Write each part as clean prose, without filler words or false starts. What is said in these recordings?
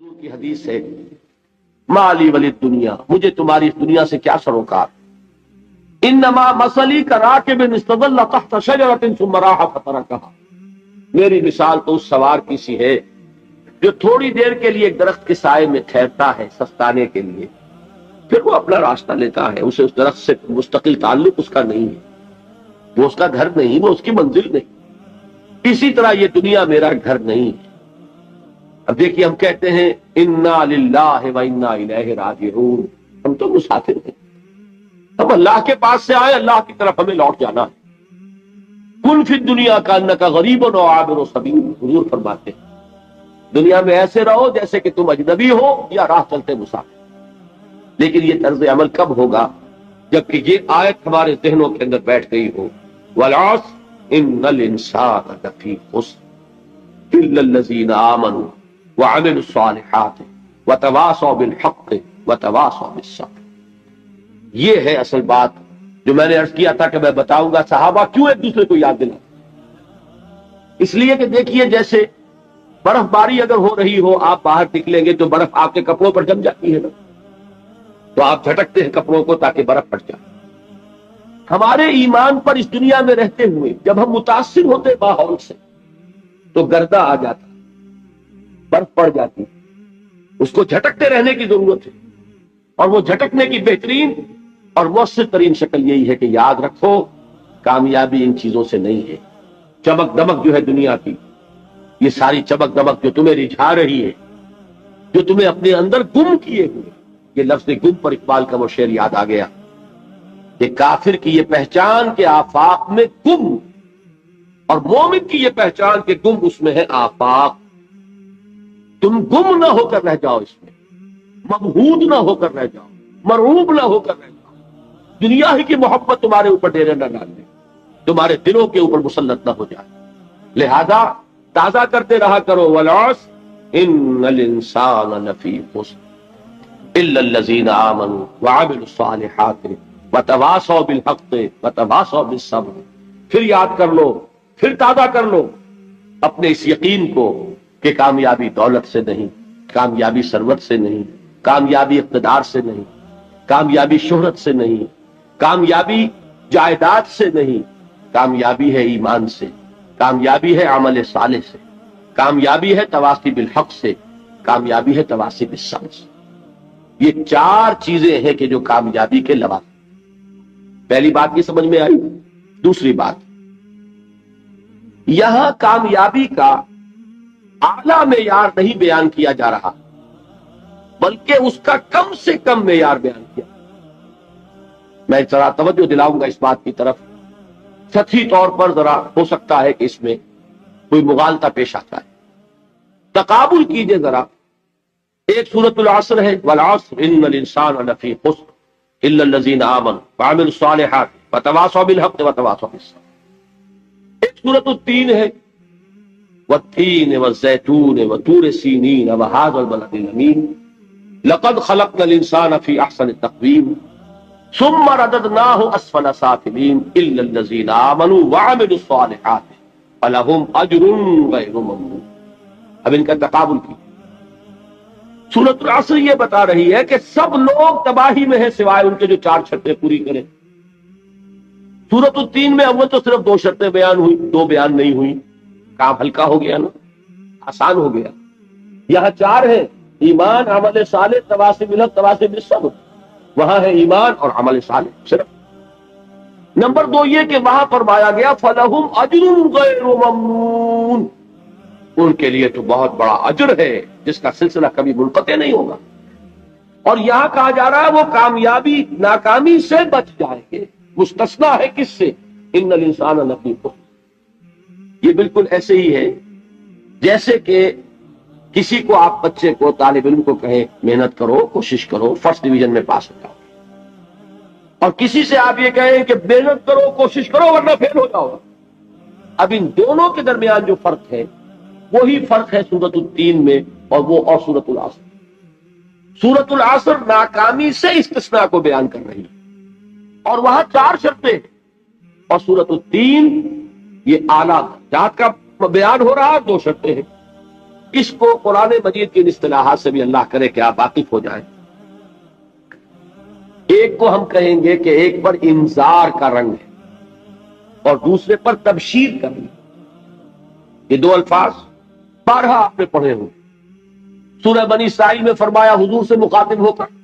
حضور کی حدیث ہے مالی ولی دنیا، مجھے تمہاری اس دنیا سے کیا سروکار، انما مثلی کراکب استظل تحت شجرۃ ثم راح فترکها، میری مثال تو اس سوار کی سی ہے جو تھوڑی دیر کے لیے ایک درخت کے سائے میں ٹھہرتا ہے سستانے کے لیے، پھر وہ اپنا راستہ لیتا ہے، اسے اس درخت سے مستقل تعلق اس کا نہیں ہے، وہ اس کا گھر نہیں، وہ اس کی منزل نہیں۔ اسی طرح یہ دنیا میرا گھر نہیں ہے۔ اب دیکھیے ہم کہتے ہیں انا للہ و انا الیہ راجعون، ہم تو مسافر ہیں، ہم اللہ کے پاس سے آئے، اللہ کی طرف ہمیں لوٹ جانا ہے۔ کن فی الدنیا کانک غریب و عابر سبیل، حضور فرماتے ہیں دنیا میں ایسے رہو جیسے کہ تم اجنبی ہو یا راہ چلتے مسافر۔ لیکن یہ طرز عمل کب ہوگا؟ جبکہ یہ آیت ہمارے ذہنوں کے اندر بیٹھ گئی ہو، والعصر ان الانسان لفی خسر الا الذین آمنوا وعملوا الصالحات وتواصوا بالحق وتواصوا بالصبر۔ یہ ہے اصل بات جو میں نے عرض کیا تھا کہ میں بتاؤں گا صحابہ کیوں ایک دوسرے کو یاد دلاتے، اس لیے کہ دیکھیے جیسے برف باری اگر ہو رہی ہو، آپ باہر نکلیں گے تو برف آپ کے کپڑوں پر جم جاتی ہے نا، تو آپ جھٹکتے ہیں کپڑوں کو تاکہ برف پڑ جائے۔ ہمارے ایمان پر اس دنیا میں رہتے ہوئے جب ہم متاثر ہوتے ماحول سے تو گردہ آ جاتا، برف پڑ جاتی، اس کو جھٹکتے رہنے کی ضرورت ہے، اور وہ جھٹکنے کی بہترین اور مؤثر ترین شکل یہی ہے کہ یاد رکھو کامیابی ان چیزوں سے نہیں ہے۔ چمک دمک جو ہے دنیا کی، یہ ساری چمک دمک جو تمہیں رجھا رہی ہے، جو تمہیں اپنے اندر گم کیے ہوئے، یہ لفظ گم پر اقبال کا وہ شعر یاد آ گیا کہ کافر کی یہ پہچان کہ آفاق میں گم، اور مومن کی یہ پہچان کہ گم اس میں ہے آفاق۔ تم گم نہ ہو کر رہ جاؤ، اس میں مبہوت نہ ہو کر رہ جاؤ، مرعوب نہ ہو کر رہ جاؤ، دنیا ہی کی محبت تمہارے اوپر ڈیرے نہ ڈال دے، تمہارے دلوں کے اوپر مسلط نہ ہو جائے۔ لہذا تازہ کرتے رہا کرو، والعصر ان الانسان لفی خسر الا الذین آمنوا وعملوا الصالحات وتواصوا بالحق وتواصوا بالصبر۔ پھر یاد کر لو، پھر تازہ کر لو اپنے اس یقین کو کہ کامیابی دولت سے نہیں، کامیابی ثروت سے نہیں، کامیابی اقتدار سے نہیں، کامیابی شہرت سے نہیں، کامیابی جائیداد سے نہیں، کامیابی ہے ایمان سے، کامیابی ہے عمل صالح سے، کامیابی ہے تواصی بالحق سے، کامیابی ہے تواصی بالصبر سے۔ یہ چار چیزیں ہیں کہ جو کامیابی کے لوازم۔ پہلی بات یہ سمجھ میں آئی۔ دوسری بات، یہاں کامیابی کا اعلیٰ معیار نہیں بیان کیا جا رہا، بلکہ اس کا کم سے کم معیار بیان کیا۔ میں ذرا توجہ دلاؤں گا اس بات کی طرف، سطحی طور پر ذرا ہو سکتا ہے کہ اس میں کوئی مغالطہ پیش آتا ہے۔ تقابل کیجئے ذرا، ایک سورۃ العصر ہے، والعصر ان الانسان لفی خسر الا الذین آمنوا وعملوا الصالحات وتواصوا بالحق وتواصوا بالصبر۔ ایک سورۃ التین ہے، والتین والزیتون وطور سینین وہذا البلد الامین لقد خلقنا الانسان فی احسن تقویم ثم رددناہ اسفل سافلین الا الذین آمنوا وعملوا الصالحات فلہم اجر غیر ممنون۔ اب ان کا تقابل کی سورۃ العصر یہ بتا رہی ہے کہ سب لوگ تباہی میں ہیں سوائے ان کے جو چار شرطیں پوری کریں۔ سورۃ التین میں اول تو صرف دو شرطیں بیان ہوئی، دو بیان نہیں ہوئی، کام ہلکا ہو گیا نا، آسان ہو گیا۔ یہاں چار ہیں، ایمان، عمل صالح، تواصی بالحق، تواصی بالصبر۔ وہاں ہے ایمان اور عمل صالح صرف۔ نمبر دو یہ کہ وہاں فرمایا گیا فَلَهُمْ أَجْرٌ غَيْرُ مَمْنُونَ، ان کے لیے تو بہت بڑا اجر ہے جس کا سلسلہ کبھی منقطع نہیں ہوگا۔ اور یہاں کہا جا رہا ہے وہ کامیابی ناکامی سے بچ جائیں گے، مستثنا ہے کس سے؟ ان الانسان لفی خسر۔ یہ بالکل ایسے ہی ہے جیسے کہ کسی کو آپ بچے کو، طالب علم کو کہیں محنت کرو، کوشش کرو، فرسٹ ڈویژن میں پاس ہو جاؤ، اور کسی سے آپ یہ کہیں کہ محنت کرو، کوشش کرو ورنہ فیل ہو جاؤ۔ اب ان دونوں کے درمیان جو فرق ہے وہی فرق ہے سورۃ التین میں اور سورۃ العصر۔ سورۃ العصر ناکامی سے استثناء کو بیان کر رہی ہے اور وہاں چار شرطیں، اور سورۃ التین یہ اعلیٰ جہاد کا بیان ہو رہا ہے، دو شرطیں ہیں۔ اس کو قرآن مجید کی اصطلاحات سے بھی اللہ کرے کہ آپ واقف ہو جائیں. ایک کو ہم کہیں گے کہ ایک پر انذار کا رنگ ہے اور دوسرے پر تبشیر کا رنگ. یہ دو الفاظ بارہا آپ نے پڑھے ہوں. سورہ بنی اسرائیل میں فرمایا حضور سے مخاطب ہو کر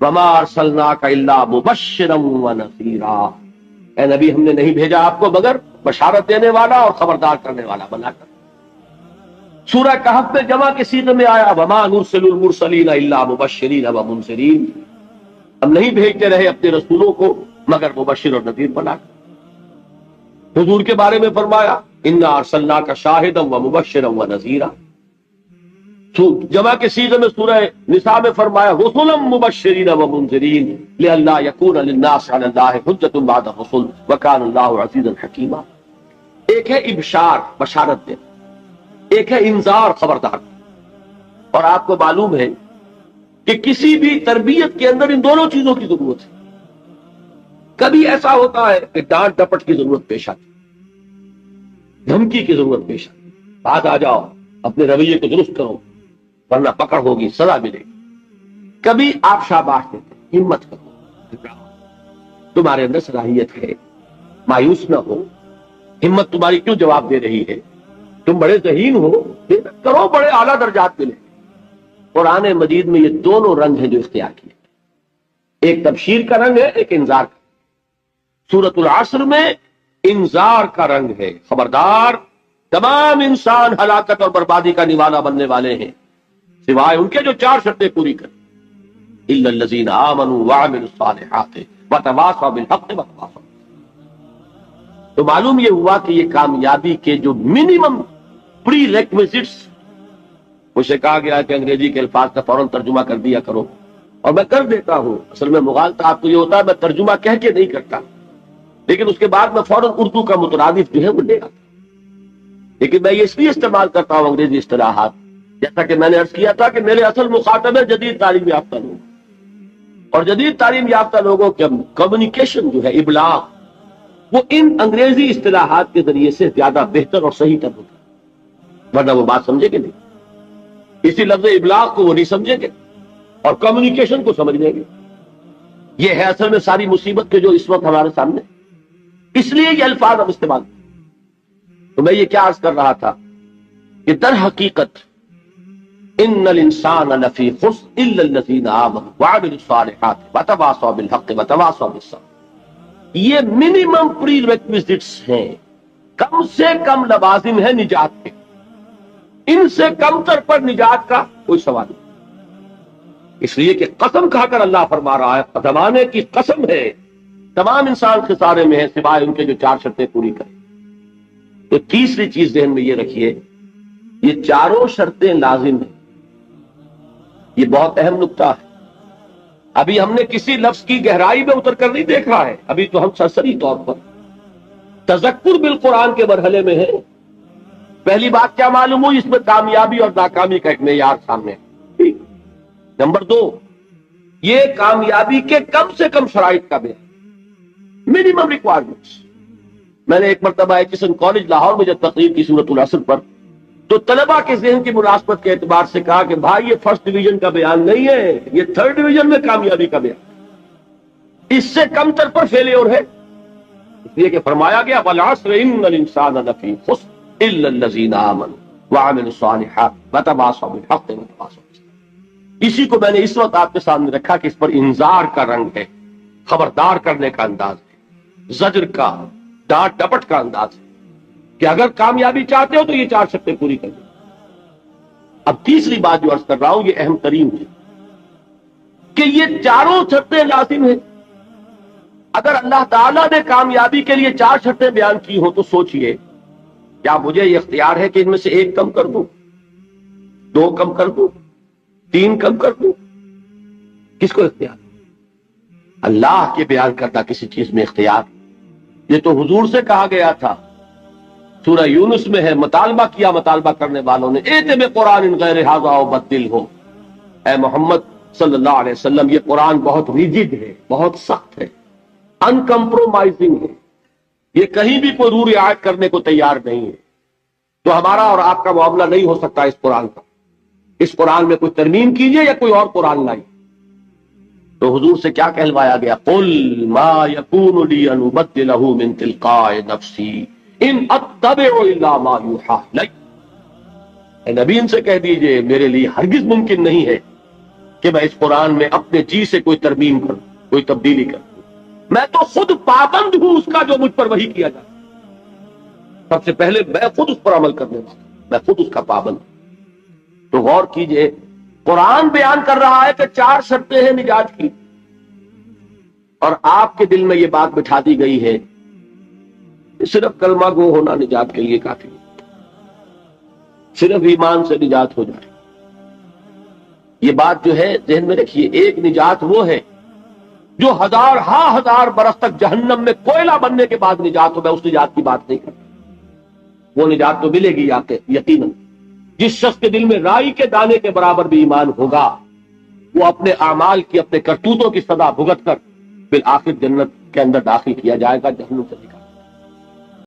وما ارسلناک الا مبشرا ونذیرا، اے نبی ہم نے نہیں بھیجا آپ کو مگر بشارت دینے والا اور خبردار کرنے والا بنا کر. سورہ کہف میں جمع کے صیغے میں آیا وما نرسل المرسلین الا مبشرین ومنذرین، ہم نہیں بھیجتے رہے اپنے رسولوں کو مگر مبشر اور نذیر بنا کر. حضور کے بارے میں فرمایا انا ارسلناک شاہدا ومبشرا ونذیرا. جمع کے صیغے میں سورہ نساء میں فرمایا رسلا مبشرین ومنذرین لئلا یکون للناس علی اللہ حجۃ بعد الرسل وکان اللہ عزیزا حکیما. ایک ہے ابشار بشارت دے، ایک ہے انذار خبردار. اور آپ کو معلوم ہے کہ کسی بھی تربیت کے اندر ان دونوں چیزوں کی ضرورت ہے. کبھی ایسا ہوتا ہے کہ ڈانٹ ڈپٹ کی ضرورت پیش آتی، دھمکی کی ضرورت پیش آتی، بات آ جاؤ اپنے رویے کو درست کرو ورنہ پکڑ ہوگی سزا ملے گی. کبھی آپ شاباش دیتے ہمت کرو، تمہارے اندر صلاحیت ہے، مایوس نہ ہو، ہمت تمہاری کیوں جواب دے رہی ہے، تم بڑے ذہین ہو، کرو، بڑے اعلیٰ درجات ملے. قرآن مجید میں یہ دونوں رنگ ہیں جو اختیار کیے، ایک تبشیر کا رنگ ہے، ایک انذار کا. سورۃ العصر میں انذار کا رنگ ہے، خبردار تمام انسان ہلاکت اور بربادی کا نوالا بننے والے ہیں سوائے ان کے جو چار شرطیں پوری کریں. الا الذین آمنوا وعملوا الصالحات وتواصوا بالحق وتواصوا. تو معلوم یہ ہوا کہ یہ کامیابی کے جو منیمم پری ریکویزٹس، مجھے کہا گیا کہ انگریزی کے الفاظ کا فوراً ترجمہ کر دیا کرو، اور میں کر دیتا ہوں. اصل میں مغالطہ آپ کو یہ ہوتا ہے میں ترجمہ کہہ کے نہیں کرتا، لیکن اس کے بعد میں فوراً اردو کا مترادف جو ہے وہ لے آتا. لیکن میں یہ اس لیے استعمال کرتا ہوں انگریزی اصطلاحات، جیسا کہ میں نے عرض کیا تھا کہ میرے اصل مخاطب ہے جدید تعلیم یافتہ لوگ، اور جدید تعلیم یافتہ لوگوں کے کمیونیکیشن جو ہے، ابلاغ، وہ ان انگریزی اصطلاحات کے ذریعے سے زیادہ بہتر اور صحیح تر ہوتا ہے، ورنہ وہ بات سمجھے گے نہیں. اسی لفظ ابلاغ کو وہ نہیں سمجھیں گے اور کمیونیکیشن کو سمجھ لیں گے. یہ ہے اصل میں ساری مصیبت کے جو اس وقت ہمارے سامنے، اس لیے یہ الفاظ ہم استعمال کریں. تو میں یہ کیا عرض کر رہا تھا کہ در حقیقت ان الانسان لفی خسر الا الذین آمنوا وعملوا الصالحات وتواصوا بالحق وتواصوا بالصبر. یہ منیمم پری ریکویزٹس ہیں، کم سے کم لوازم ہے نجات کے. ان سے کم تر پر نجات کا کوئی سوال نہیں. اس لیے کہ قسم کھا کر اللہ فرما رہا ہے، زمانے کی قسم ہے، تمام انسان خسارے میں ہے سوائے ان کے جو چار شرطیں پوری کریں. تو تیسری چیز ذہن میں یہ رکھیے، یہ چاروں شرطیں لازم ہیں. یہ بہت اہم نکتہ ہے. ابھی ہم نے کسی لفظ کی گہرائی میں اتر کر نہیں دیکھا ہے، ابھی تو ہم سرسری طور پر تذکر بالقرآن کے مرحلے میں ہیں. پہلی بات کیا معلوم ہوئی، اس میں کامیابی اور ناکامی کا ایک معیار سامنے ہے. نمبر 2، یہ کامیابی کے کم سے کم شرائط کا بیان، منیمم ریکوائرمنٹس. میں نے ایک مرتبہ ایچسن کالج لاہور میں جب تقریر کی سورۃ العصر پر، تو طلبہ کے ذہن کی مناسبت کے اعتبار سے کہا کہ بھائی یہ فرسٹ ڈویژن کا بیان نہیں ہے، یہ تھرڈ ڈویژن میں کامیابی کا بیان، اس سے کم تر پر فیلیور ہے. اس لیے کہ فرمایا گیا والعصر ان الانسان لفی خسر الا الذین آمنوا وعملوا الصالحات وتواصوا بالحق وتواصوا بالصبر. اسی کو میں نے اس وقت آپ کے سامنے رکھا کہ اس پر انذار کا رنگ ہے، خبردار کرنے کا انداز ہے، زجر کا، ڈانٹ ڈپٹ کا انداز ہے کہ اگر کامیابی چاہتے ہو تو یہ چار شرطیں پوری کر دیں. اب تیسری بات جو عرض کر رہا ہوں یہ اہم ترین ہے کہ یہ چاروں شرطیں لازم ہیں. اگر اللہ تعالیٰ نے کامیابی کے لیے چار شرطیں بیان کی ہوں تو سوچئے کیا مجھے یہ اختیار ہے کہ ان میں سے ایک کم کر دوں، دو کم کر دوں، تین کم کر دوں؟ کس کو اختیار؟ اللہ کے بیان کردہ کسی چیز میں اختیار. یہ تو حضور سے کہا گیا تھا، سورہ یونس میں ہے، مطالبہ کیا مطالبہ کرنے والوں نے ایتے میں قرآن غیر ھذا وبدل ہو. اے محمد صلی اللہ علیہ وسلم، یہ قرآن بہت ریجڈ ہے، بہت سخت ہے، ان کمپرومائزنگ ہے، یہ کہیں بھی کوئی رعایت کرنے کو تیار نہیں ہے. تو ہمارا اور آپ کا معاملہ نہیں ہو سکتا اس قرآن کا. اس قرآن میں کوئی ترمیم کیجئے یا کوئی اور قرآن لائیے. تو حضور سے کیا کہلوایا گیا؟ قل ما یکون لی ان ابدلہ من تلقاء نفسی ان اتبع الا ما یوحی الی. اے نبی ان سے کہہ دیجئے میرے لیے ہرگز ممکن نہیں ہے کہ میں اس قرآن میں اپنے جی سے کوئی ترمیم کروں، کوئی تبدیلی کروں. میں تو خود پابند ہوں اس کا جو مجھ پر وحی کیا جاتا. سب سے پہلے میں خود اس پر عمل کرنے والا ہوں، میں خود اس کا پابند ہوں. تو غور کیجئے، قرآن بیان کر رہا ہے کہ 4 شرطیں ہیں نجات کی، اور آپ کے دل میں یہ بات بٹھا دی گئی ہے کہ صرف کلمہ گو ہونا نجات کے لیے کافی ہے، صرف ایمان سے نجات ہو جائے. یہ بات جو ہے ذہن میں رکھیے، ایک نجات وہ ہے جو ہزار برس تک جہنم میں کوئلہ بننے کے بعد نجات ہو. میں اس نجات کی بات نہیں کرتا. وہ نجات تو ملے گی یقیناً. جس شخص کے دل میں رائی کے دانے کے برابر بھی ایمان ہوگا، وہ اپنے اعمال کی، اپنے کرتوتوں کی سزا بھگت کر بالآخر جنت کے اندر داخل کیا جائے گا، جہنم سے نکالا.